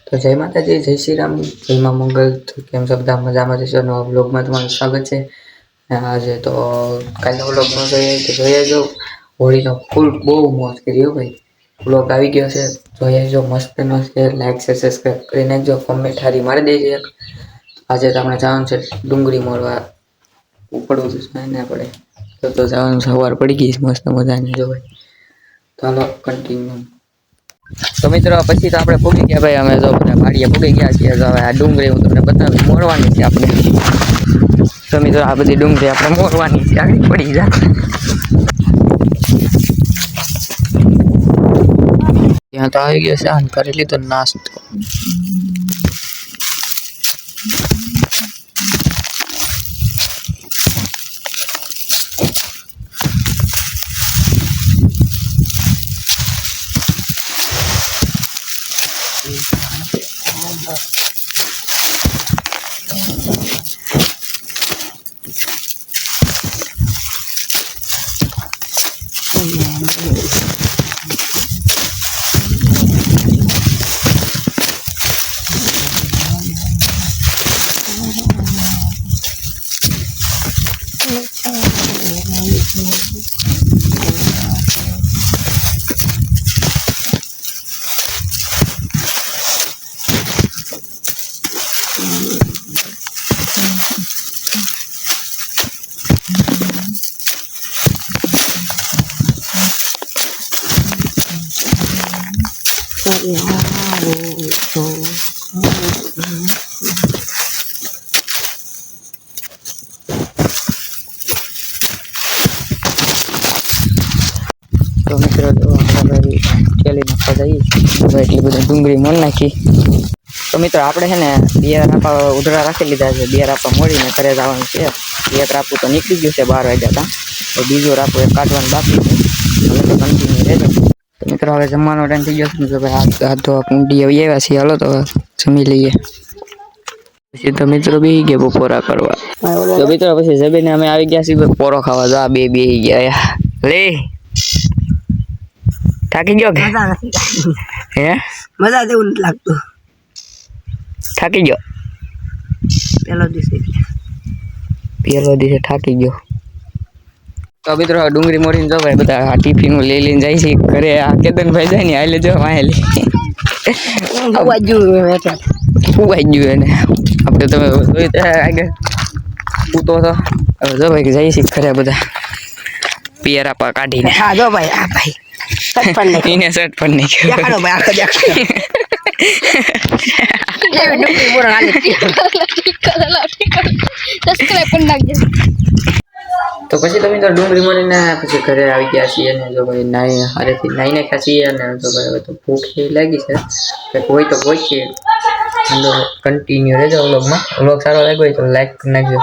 તો જય માતાજી, જય શ્રી રામ, જય માં મંગલ. તો કેમ છો બધા? મજામાં જશો? નવા બ્લોગમાં તમારું સ્વાગત છે. આજે તો કાલનો બ્લોગ ન જોઈએ તો જોઈએ જો હોળીનો ફૂલ બહુ મોજ કરી ભાઈ. બ્લોગ આવી ગયો છે, જોઈએ જો મસ્તનો છે. લાઈક છે, સબસ્ક્રાઈબ કરી નાખજો, કમેન્ટ હારી મારી દેજો. આજે તો આપણે જવાનું છે ડુંગળી મોરવા, ઉપડવું તો ના પડે તો જવાનું સવાર પડી ગઈ મસ્ત મજાની જો ભાઈ. ચાલો કન્ટિન્યુ. તો મિત્રો પછી તો આપણે પૂગી ગયા ભાઈ, અમે જો બધા વાડીએ પૂગી ગયા છીએ. તો હવે આ ડુંગળી હું તમને બતાવી મોરવાની છે આપણે. તો મિત્રો આ બધી ડુંગળી આપણે મોરવાની છે, આગળ પડી જાય. ત્યાં તો આવી ગયો છે, આન કરી લીધો નાસ્તો. તો મિત્રો કેલી નાખવા જઈએ એટલી બધી ડુંગળી મોર નાખી. તો મિત્રો આપણે છે ને બિયાર આપવા ઉધડા રાખી લીધા છે. બિયાર આપવા મોડીને ઘરે જવાનું છે. એક રાપું તો નીકળી ગયું છે 12 વાગ્યા હતા. તો બીજું રાપું એક કાઢવાનું બાકી છે. હવે તો કન્ટિન્યુ રહેજો. તો મિત્રો હવે જમવાનો ટાઈમ થઈ ગયો છે. તો ભાઈ હાથ ધોવા કુંડી આવી આવ્યા છીએ. હાલો તો જમી લઈએ. પછી તો મિત્રો બેસી ગયા બપોરા કરવા. તો મિત્રો પછી જમીને અમે આવી ગયા છીએ પોરો ખાવા. જો આ બે બેસી ગયા લે. થાકી ગયો કે હે? મજા જેવું નથી લાગતું. થાકી ગયો પેલો દિવસે થાકી ગયો. તો મિત્રો ડુંગળી મોરીને જો ભાઈ બધા ટિફિન લઈ લઈને જાય છે ઘરે. આ કેતનભાઈ જાય ને હાલે જો માહેલી ફૂવાઈ ગયું એને. આપણે તમે આગળ પૂતો તો હવે જો ભાઈ જાય છે ઘરે બધા પિયર આપવા કાઢીને. હા જો ભાઈ આ ભાઈ એને શર્ટ પર નાખ્યો. દેખાડો ભાઈ આખો દેખાડો. એ ડુંગળી મોર હાલે સબસ્ક્રાઇબ કરી નાખજો. તો પછી તમે તો ડુંગળી મોરીને પછી ઘરે આવી ગયા છીએ. અને જો ભાઈ નાઈ હારેથી નાઈ નાખ્યા છીએ. અને જો ભાઈ તો ભૂખ લાગી છે કંઈક હોય તો પહોંચીએ. કન્ટિન્યુ રહેજો વ્લોગમાં. વ્લોગ સારો લાગ્યો હોય તો લાઈક કરી નાખજો.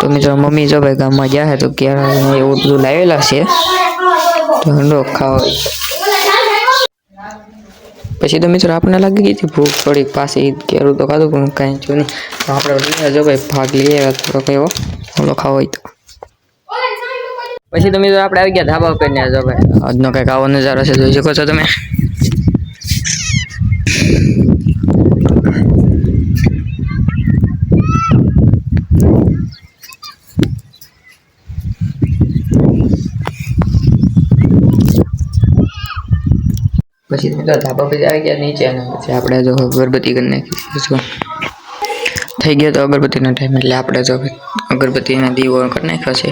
તો મિત્રો મમ્મી જો ભાઈ ગામમાં ગયા છે તો ક્યારે એવું બધું લાવેલા છે તો હંડો ખાવા. પછી તો મિત્રો આપણને લાગી ગઈ હતી ભૂખ થોડીક પાછી કેરું તો ખાધું પણ કાંઈ થયું નહીં. તો આપણે જો ભાઈ ભાગ લઈએ થોડો કયો ઓલો ખાવો હોય તો. પછી તો મિત્રો આપણે આવી ગયા ધાબા ઉપર ને. જો ભાઈ આજનો કંઈક આવો નજારો છે, જોઈ શકો છો તમે. પછી મિત્રો ધાબા પર આવી ગયા નીચે. અને પછી આપણે જો અગરબત્તી કરી નાખી થઈ ગયો તો અગરબત્તીનો ટાઈમ. એટલે આપણે જો અગરબત્તીના દીવો કરી નાખ્યો છે.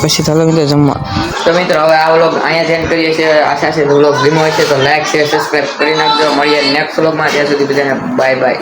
પછી ચાલો મિત્રો જમવા. તો મિત્રો હવે આ વ્લોગ અહીંયા જ એન્ડ કરીએ છીએ. આશા છે વ્લોગ ગમ્યો હોય છે તો લાઈક શેર સબસ્ક્રાઈબ કરી નાખજો. મળીએ નેક્સ્ટ વ્લોગમાં. ત્યાં સુધી બધાને બાય બાય.